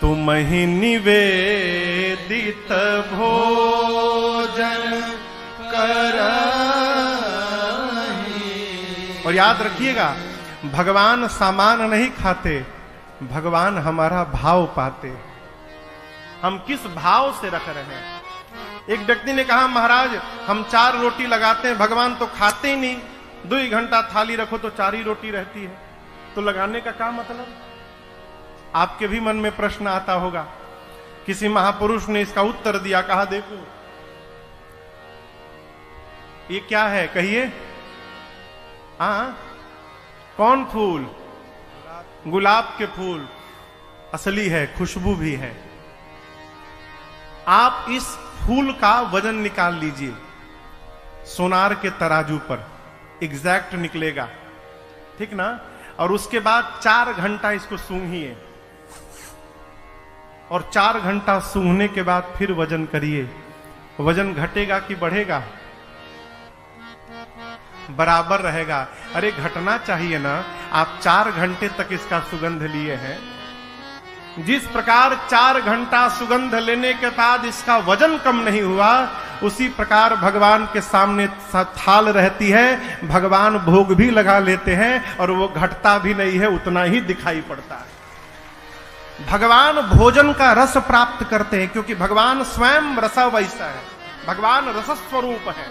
तुम ही निवेदित भोजन करहि। और याद रखिएगा, भगवान सामान नहीं खाते, भगवान हमारा भाव पाते। हम किस भाव से रख रहे हैं। एक व्यक्ति ने कहा, महाराज हम 4 रोटी लगाते हैं, भगवान तो खाते ही नहीं। 2 घंटा थाली रखो तो 4 ही रोटी रहती है, तो लगाने का क्या मतलब। आपके भी मन में प्रश्न आता होगा। किसी महापुरुष ने इसका उत्तर दिया, कहा देखो ये क्या है, कहिए। कौन फूल? गुलाब के फूल। असली है, खुशबू भी है। आप इस फूल का वजन निकाल लीजिए, सोनार के तराजू पर एग्जैक्ट निकलेगा, ठीक ना। और उसके बाद 4 घंटा इसको सूंघिए, और 4 घंटा सूंघने के बाद फिर वजन करिए। वजन घटेगा कि बढ़ेगा? बराबर रहेगा। अरे घटना चाहिए ना। आप 4 घंटे तक इसका सुगंध लिए हैं, जिस प्रकार 4 घंटा सुगंध लेने के बाद इसका वजन कम नहीं हुआ, उसी प्रकार भगवान के सामने थाल रहती है, भगवान भोग भी लगा लेते हैं और वो घटता भी नहीं है, उतना ही दिखाई पड़ता है। भगवान भोजन का रस प्राप्त करते हैं, क्योंकि भगवान स्वयं रसा वैसा है। भगवान रस स्वरूप है,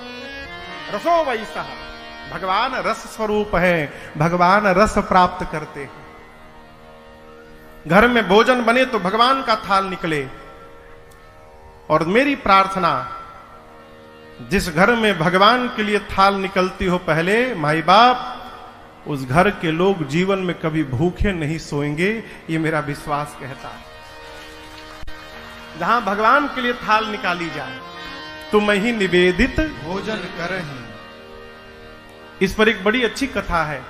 रसो वैसा। भगवान रस स्वरूप है, भगवान रस प्राप्त करते हैं। घर में भोजन बने तो भगवान का थाल निकले। और मेरी प्रार्थना, जिस घर में भगवान के लिए थाल निकलती हो पहले माई बाप, उस घर के लोग जीवन में कभी भूखे नहीं सोएंगे, ये मेरा विश्वास कहता है। जहां भगवान के लिए थाल निकाली जाए, तुम ही निवेदित भोजन करहि। इस पर एक बड़ी अच्छी कथा है।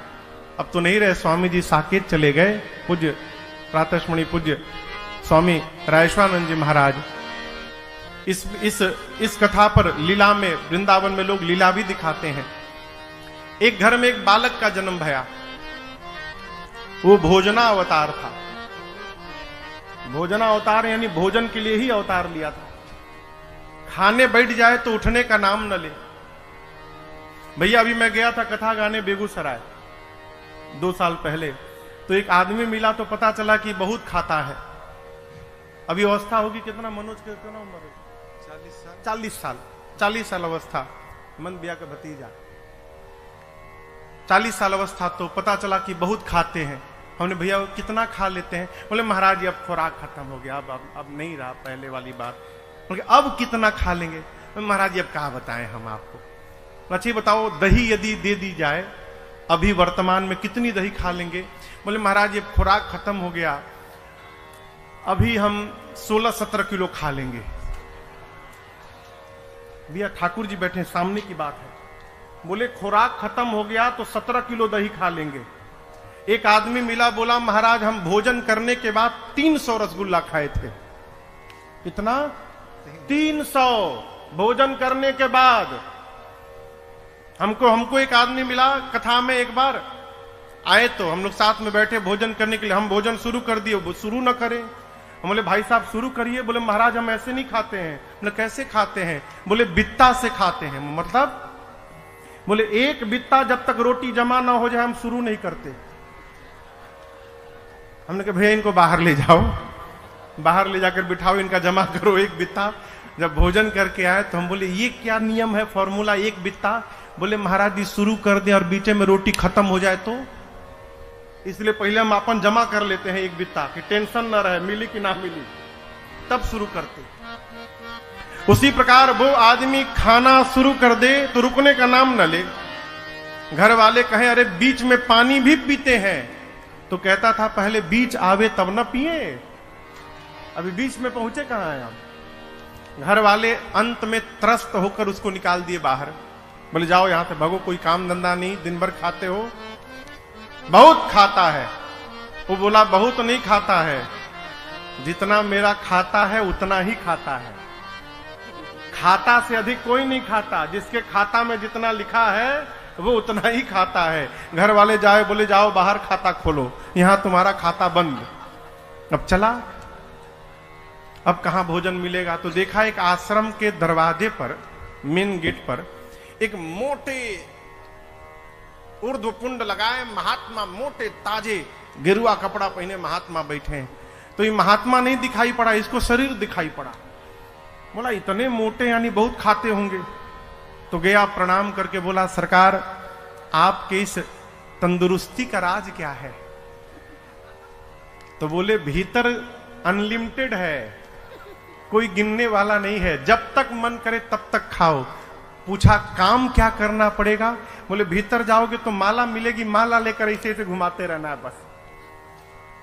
अब तो नहीं रहे, स्वामी जी साकेत चले गए, पूज्य प्रातस्मरणीय पूज्य स्वामी रायेश्वरानंद जी महाराज। इस कथा पर लीला में, वृंदावन में लोग लीला भी दिखाते हैं। एक घर में एक बालक का जन्म भया। वो भोजना अवतार था। भोजना अवतार यानी भोजन के लिए ही अवतार लिया था। खाने बैठ जाए तो उठने का नाम न ले। भैया अभी मैं गया था कथा गाने बेगूसराय 2 साल पहले, तो एक आदमी मिला तो पता चला कि बहुत खाता है। अभी अवस्था होगी कितना, मनोज के कितना उम्र है? 40 साल अवस्था। मन बिया का भतीजा 40 साल अवस्था। तो पता चला कि बहुत खाते हैं। हमने भैया कितना खा लेते हैं? बोले महाराज अब खुराक खत्म हो गया, अब नहीं रहा पहले वाली बात। बोले अब कितना खा लेंगे? महाराज अब क्या बताएं हम आपको। अच्छी बताओ, दही यदि दे दी जाए अभी वर्तमान में कितनी दही खा लेंगे? बोले महाराज ये खुराक खत्म हो गया, अभी हम 16-17 किलो खा लेंगे। भैया ठाकुर जी बैठे, सामने की बात है। बोले खुराक खत्म हो गया तो 17 किलो दही खा लेंगे। एक आदमी मिला, बोला महाराज हम भोजन करने के बाद 300 रसगुल्ला खाए थे। कितना? 300 भोजन करने के बाद। हमको एक आदमी मिला कथा में, एक बार आए तो हम लोग साथ में बैठे भोजन करने के लिए। हम भोजन शुरू कर दिए, वो शुरू न करें। हम बोले भाई साहब शुरू करिए। बोले महाराज हम ऐसे नहीं खाते हैं। बोले कैसे खाते हैं? बोले बित्ता से खाते हैं। मतलब? बोले एक बित्ता जब तक रोटी जमा ना हो जाए हम शुरू नहीं करते। हमने कहा भैया इनको बाहर ले जाओ, बाहर ले जाकर बिठाओ, इनका जमा करो एक बित्ता। जब भोजन करके आए तो हम बोले ये क्या नियम है, फॉर्मूला एक बित्ता? बोले महाराज जी शुरू कर दे और बीच में रोटी खत्म हो जाए तो, इसलिए पहले हम अपन जमा कर लेते हैं एक बित्ता कि टेंशन ना रहे मिली कि ना मिली, तब शुरू करते। उसी प्रकार वो आदमी खाना शुरू कर दे तो रुकने का नाम न ले। घर वाले कहें अरे बीच में पानी भी पीते हैं, तो कहता था पहले बीच आवे तब न पिए। अभी बीच में पहुंचे कहां हैं हम? घर वाले अंत में त्रस्त होकर उसको निकाल दिए बाहर। बोले जाओ यहां से भगो, कोई काम धंधा नहीं, दिन भर खाते हो। बहुत खाता है। वो बोला बहुत नहीं खाता है, जितना मेरा खाता है उतना ही खाता है। खाता से अधिक कोई नहीं खाता। जिसके खाता में जितना लिखा है वो उतना ही खाता है। घर वाले जाए, बोले जाओ बाहर खाता खोलो, यहां तुम्हारा खाता बंद। अब चला अब कहाँ भोजन मिलेगा? तो देखा एक आश्रम के दरवाजे पर, मेन गेट पर एक मोटे ऊर्ध्वपुंड लगाए महात्मा, मोटे ताजे गेरुआ कपड़ा पहने महात्मा बैठे हैं। तो ये महात्मा नहीं दिखाई पड़ा, इसको शरीर दिखाई पड़ा। बोला इतने मोटे यानी बहुत खाते होंगे। तो गया प्रणाम करके बोला सरकार आपके इस तंदुरुस्ती का राज क्या है? तो बोले भीतर अनलिमिटेड है, कोई गिनने वाला नहीं है, जब तक मन करे तब तक खाओ। पूछा काम क्या करना पड़ेगा? बोले भीतर जाओगे तो माला मिलेगी, माला लेकर ऐसे ऐसे घुमाते रहना है बस।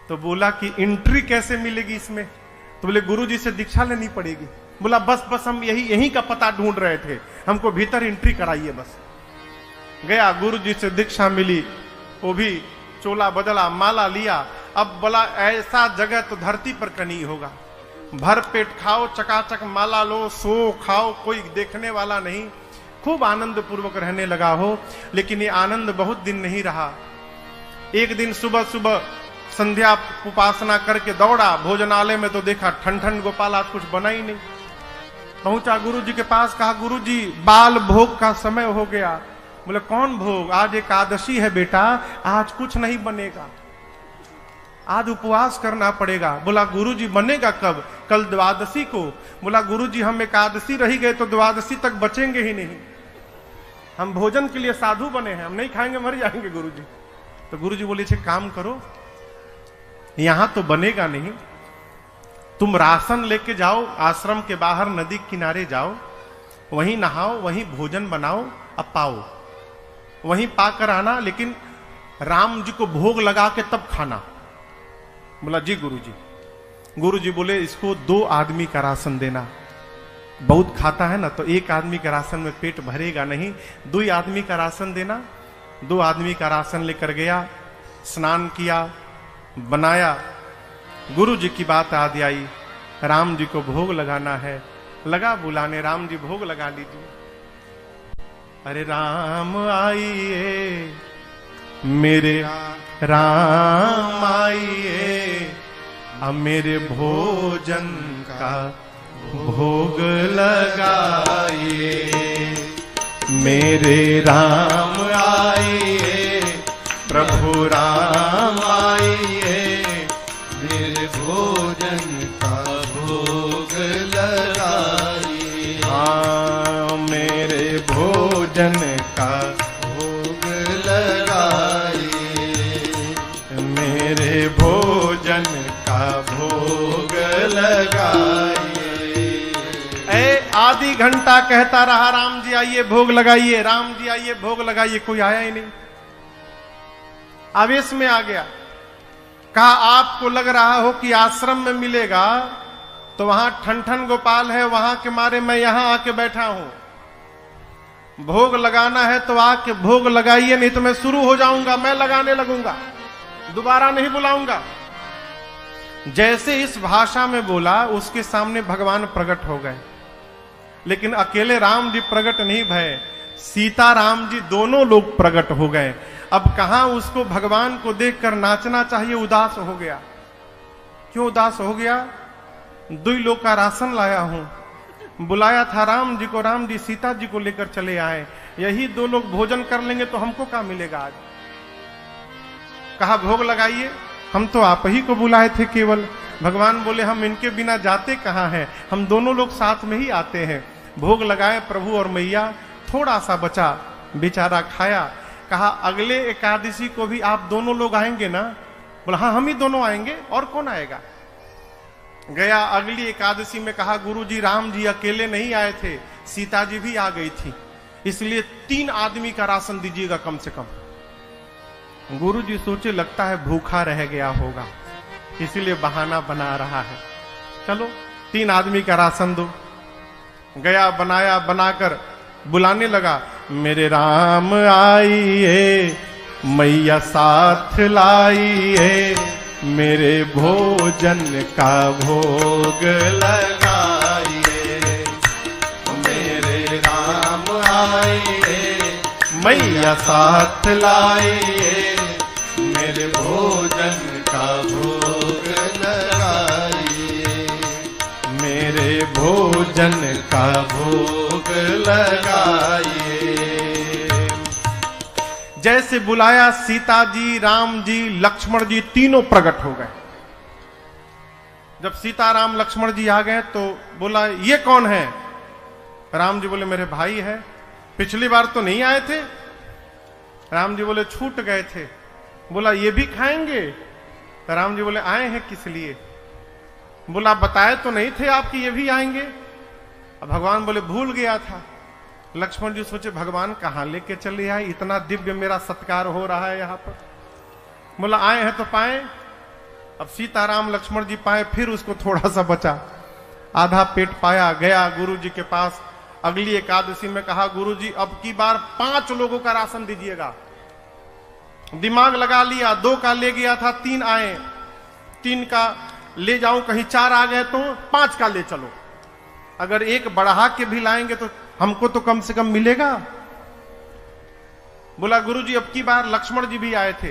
तो बोला कि एंट्री कैसे मिलेगी इसमें? तो बोले गुरुजी से दीक्षा लेनी पड़ेगी। बोला बस बस हम यही का पता ढूंढ रहे थे, हमको भीतर एंट्री कराइए बस। गया गुरुजी से दीक्षा मिली, वो भी चोला बदला, माला लिया। अब बोला ऐसा जगह तो धरती पर कहीं होगा, भर पेट खाओ, चकाचक माला लो, सो खाओ, कोई देखने वाला नहीं, खूब आनंद पूर्वक रहने लगा हो। लेकिन ये आनंद बहुत दिन नहीं रहा। एक दिन सुबह सुबह संध्या उपासना करके दौड़ा भोजनालय में, तो देखा ठन ठन गोपाल आज कुछ बना ही नहीं। पहुंचा गुरुजी के पास, कहा गुरुजी बाल भोग का समय हो गया। बोले कौन भोग? आज एकादशी है बेटा, आज कुछ नहीं बनेगा, आज उपवास करना पड़ेगा। बोला गुरुजी बनेगा कब? कल द्वादशी को। बोला गुरुजी हम एकादशी रही गए तो द्वादशी तक बचेंगे ही नहीं, हम भोजन के लिए साधु बने हैं, हम नहीं खाएंगे मर जाएंगे गुरुजी। तो गुरुजी बोले छे काम करो, यहां तो बनेगा नहीं, तुम राशन लेके जाओ, आश्रम के बाहर नदी किनारे जाओ, वहीं नहाओ, वहीं भोजन बनाओ, अब पाओ, वहीं पाकर आना, लेकिन राम जी को भोग लगा के तब खाना। बोला जी गुरुजी। गुरुजी बोले इसको 2 आदमी का राशन देना, बहुत खाता है ना, तो 1 आदमी का राशन में पेट भरेगा नहीं, 2 आदमी का राशन देना। 2 आदमी का राशन लेकर गया, स्नान किया, बनाया। गुरु जी की बात याद आई, राम जी को भोग लगाना है, लगा बुलाने, राम जी भोग लगा लीजिए। अरे राम आइए मेरे राम आइए, अब मेरे भोजन का भोग लगाइए। मेरे राम आइए, प्रभु राम आइए, मेरे भोजन का भोग लगाइए। हाँ मेरे भोजन का भोग लगाइए, मेरे भोजन का भोग लगाइए। आधी घंटा कहता रहा राम जी आइए भोग लगाइए, राम जी आइए भोग लगाइए, कोई आया ही नहीं। आवेश में आ गया, कहा आपको लग रहा हो कि आश्रम में मिलेगा, तो वहां ठन ठन गोपाल है, वहां के मारे मैं यहां आके बैठा हूं। भोग लगाना है तो आके भोग लगाइए, नहीं तो मैं शुरू हो जाऊंगा, मैं लगाने लगूंगा, दोबारा नहीं बुलाऊंगा। जैसे इस भाषा में बोला, उसके सामने भगवान प्रकट हो गए। लेकिन अकेले राम जी प्रकट नहीं भये, सीता राम जी दोनों लोग प्रकट हो गए। अब कहां उसको भगवान को देखकर नाचना चाहिए, उदास हो गया। क्यों उदास हो गया? 2 लोग का राशन लाया हूं, बुलाया था राम जी को, राम जी सीता जी को लेकर चले आए, यही 2 लोग भोजन कर लेंगे तो हमको क्या मिलेगा आज? कहा भोग लगाइए, हम तो आप ही को बुलाए थे केवल। भगवान बोले हम इनके बिना जाते कहां हैं, हम दोनों लोग साथ में ही आते हैं। भोग लगाए प्रभु और मैया, थोड़ा सा बचा, बेचारा खाया। कहा अगले एकादशी को भी आप दोनों लोग आएंगे ना? बोला हाँ हम ही दोनों आएंगे, और कौन आएगा? गया अगली एकादशी में, कहा गुरुजी राम जी अकेले नहीं आए थे, सीता जी भी आ गई थी, इसलिए 3 आदमी का राशन दीजिएगा कम से कम। गुरुजी सोचे लगता है भूखा रह गया होगा, इसीलिए बहाना बना रहा है, चलो 3 आदमी का राशन दो। गया बनाया, बनाकर बुलाने लगा, मेरे राम आइए, मैया साथ लाइए, मेरे भोजन का भोग लगाइए। मेरे राम आइए, मैया साथ लाइए, मेरे भोजन का भोग लगाइए। भोजन का भोग लगाइए। जैसे बुलाया सीता जी, राम जी, लक्ष्मण जी तीनों प्रकट हो गए। जब सीता राम लक्ष्मण जी आ गए तो बोला ये कौन है? राम जी बोले मेरे भाई है। पिछली बार तो नहीं आए थे। राम जी बोले छूट गए थे। बोला ये भी खाएंगे? राम जी बोले आए हैं किस लिए? बोला बताए तो नहीं थे आपकी ये भी आएंगे। अब भगवान बोले भूल गया था। लक्ष्मण जी सोचे भगवान कहां लेके चले आए, इतना दिव्य मेरा सत्कार हो रहा है यहां पर। बोला आए हैं तो पाए। अब सीताराम लक्ष्मण जी पाए, फिर उसको थोड़ा सा बचा, आधा पेट पाया, गया गुरु जी के पास। अगली एकादशी में कहा गुरु जी अब की बार 5 लोगों का राशन दीजिएगा। दिमाग लगा लिया, 2 का ले गया था, 3 आए, 3 का ले जाऊं, कहीं 4 आ गए तो 5 का ले चलो। अगर 1 बढ़ा के भी लाएंगे तो हमको तो कम से कम मिलेगा। बोला गुरु जी अब की बार लक्ष्मण जी भी आए थे,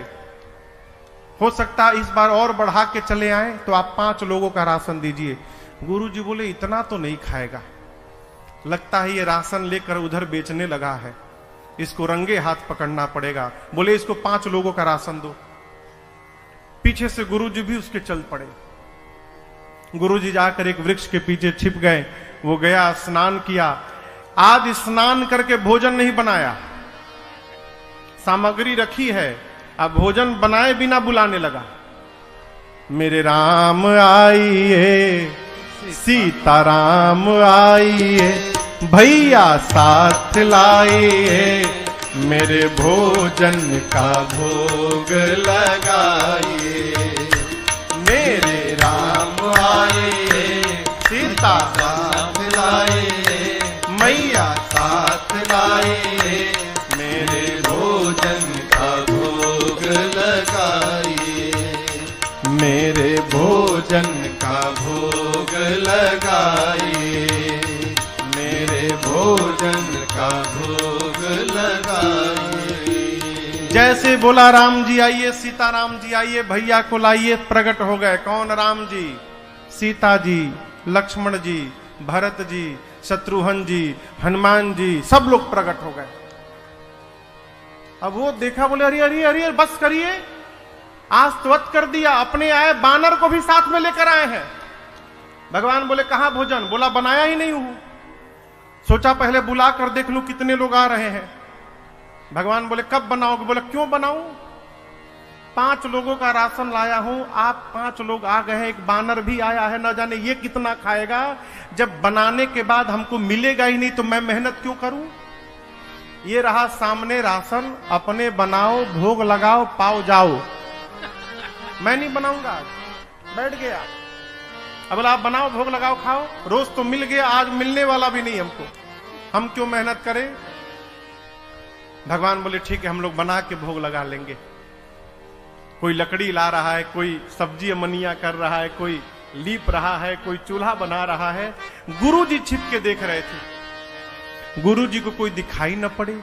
हो सकता है इस बार और बढ़ा के चले आए, तो आप 5 लोगों का राशन दीजिए। गुरु जी बोले इतना तो नहीं खाएगा, लगता है ये राशन लेकर उधर बेचने लगा है, इसको रंगे हाथ पकड़ना पड़ेगा। बोले इसको 5 लोगों का राशन दो। पीछे से गुरुजी भी उसके चल पड़े। गुरुजी जाकर एक वृक्ष के पीछे छिप गए। वो गया, स्नान किया। आज स्नान करके भोजन नहीं बनाया, सामग्री रखी है, अब भोजन बनाए बिना बुलाने लगा। मेरे राम आइए, सीताराम आइए, भैया साथ लाइए, मेरे भोजन का भोग लगाइए। मेरे राम आइए, सीता साथ लाइए, मैया साथ लाइए, मेरे भोजन का भोग लगाइए, मेरे भोजन का भोग लगाइए, मेरे भोजन का भोग लगाइए। जैसे बोला राम जी आइए, सीताराम जी आइए, भैया को लाइए, प्रकट हो गए। कौन? राम जी, सीता जी, लक्ष्मण जी, भरत जी, शत्रुघ्न जी, हनुमान जी, सब लोग प्रकट हो गए। अब वो देखा, बोले अरे अरे अरे बस करिए, आज त्वत कर दिया, अपने आए बानर को भी साथ में लेकर आए हैं। भगवान बोले कहां भोजन? बोला बनाया ही नहीं हूं, सोचा पहले बुला कर देख लूं कितने लोग आ रहे हैं। भगवान बोले कब बनाओगे? बोले क्यों बनाऊं, 5 लोगों का राशन लाया हूं, आप 5 लोग आ गए हैं, एक बानर भी आया है, न जाने ये कितना खाएगा। जब बनाने के बाद हमको मिलेगा ही नहीं तो मैं मेहनत क्यों करूं। ये रहा सामने राशन, अपने बनाओ, भोग लगाओ, पाओ जाओ। मैं नहीं बनाऊंगा, बैठ गया। अब बोला आप बनाओ, भोग लगाओ, खाओ। रोज तो मिल गया, आज मिलने वाला भी नहीं हमको, हम क्यों मेहनत करें। भगवान बोले ठीक है, हम लोग बना के भोग लगा लेंगे। कोई लकड़ी ला रहा है, कोई सब्जी अमनिया कर रहा है, कोई लीप रहा है, कोई चूल्हा बना रहा है। गुरुजी छिप के देख रहे थे। गुरुजी को कोई दिखाई न पड़े।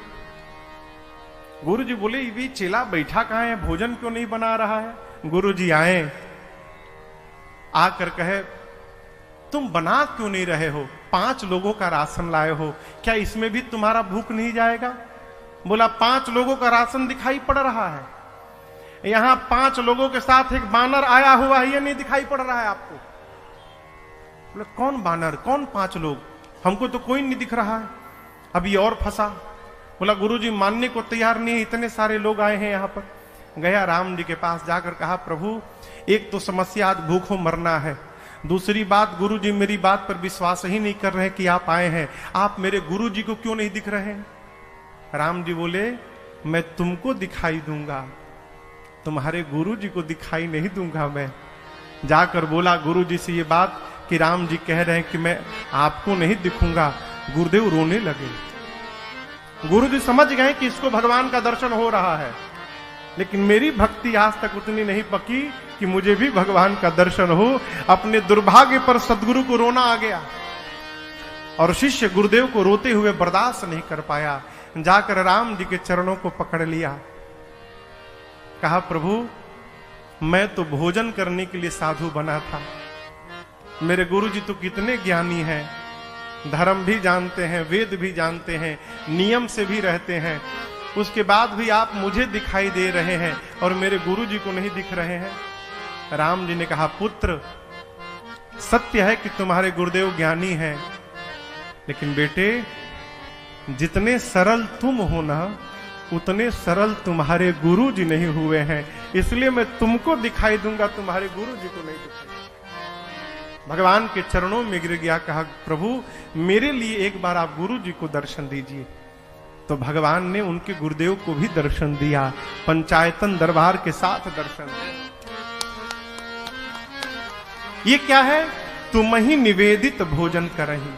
गुरुजी बोले ये चेला बैठा कहां है, भोजन क्यों नहीं बना रहा है। गुरुजी आए, आकर कहे तुम बना क्यों नहीं रहे हो, 5 लोगों का राशन लाए हो, क्या इसमें भी तुम्हारा भूख नहीं जाएगा। बोला 5 लोगों का राशन दिखाई पड़ रहा है, यहां 5 लोगों के साथ एक बानर आया हुआ है, ये नहीं दिखाई पड़ रहा है आपको। बोले कौन बानर, कौन 5 लोग, हमको तो कोई नहीं दिख रहा है। अभी और फंसा। बोला गुरुजी मानने को तैयार नहीं, इतने सारे लोग आए हैं यहां पर। गया राम जी के पास, जाकर कहा प्रभु एक तो समस्या आज भूखों मरना है, दूसरी बात गुरुजी मेरी बात पर विश्वास ही नहीं कर रहे कि आप आए हैं, आप मेरे गुरुजी को क्यों नहीं दिख रहे हैं। राम जी बोले मैं तुमको दिखाई दूंगा, तुम्हारे गुरुजी को दिखाई नहीं दूंगा मैं। जाकर बोला गुरुजी से ये बात कि राम जी कह रहे हैं कि मैं आपको नहीं दिखूंगा। गुरुदेव रोने लगे। गुरुजी समझ गए कि इसको भगवान का दर्शन हो रहा है, लेकिन मेरी भक्ति आज तक उतनी नहीं पकी कि मुझे भी भगवान का दर्शन हो। अपने दुर्भाग्य पर सदगुरु को रोना आ गया और शिष्य गुरुदेव को रोते हुए बर्दाश्त नहीं कर पाया। जाकर राम जी के चरणों को पकड़ लिया, कहा प्रभु मैं तो भोजन करने के लिए साधु बना था, मेरे गुरु जी तो कितने ज्ञानी हैं, धर्म भी जानते हैं, वेद भी जानते हैं, नियम से भी रहते हैं, उसके बाद भी आप मुझे दिखाई दे रहे हैं और मेरे गुरु जी को नहीं दिख रहे हैं। राम जी ने कहा, पुत्र सत्य है कि तुम्हारे गुरुदेव ज्ञानी हैं, लेकिन बेटे जितने सरल तुम हो ना, उतने सरल तुम्हारे गुरु जी नहीं हुए हैं, इसलिए मैं तुमको दिखाई दूंगा, तुम्हारे गुरु जी को नहीं दिखाई। भगवान के चरणों में गिर गया, कहा प्रभु मेरे लिए एक बार आप गुरु जी को दर्शन दीजिए। तो भगवान ने उनके गुरुदेव को भी दर्शन दिया, पंचायतन दरबार के साथ दर्शन दिया। ये क्या है? तुम ही निवेदित भोजन करही।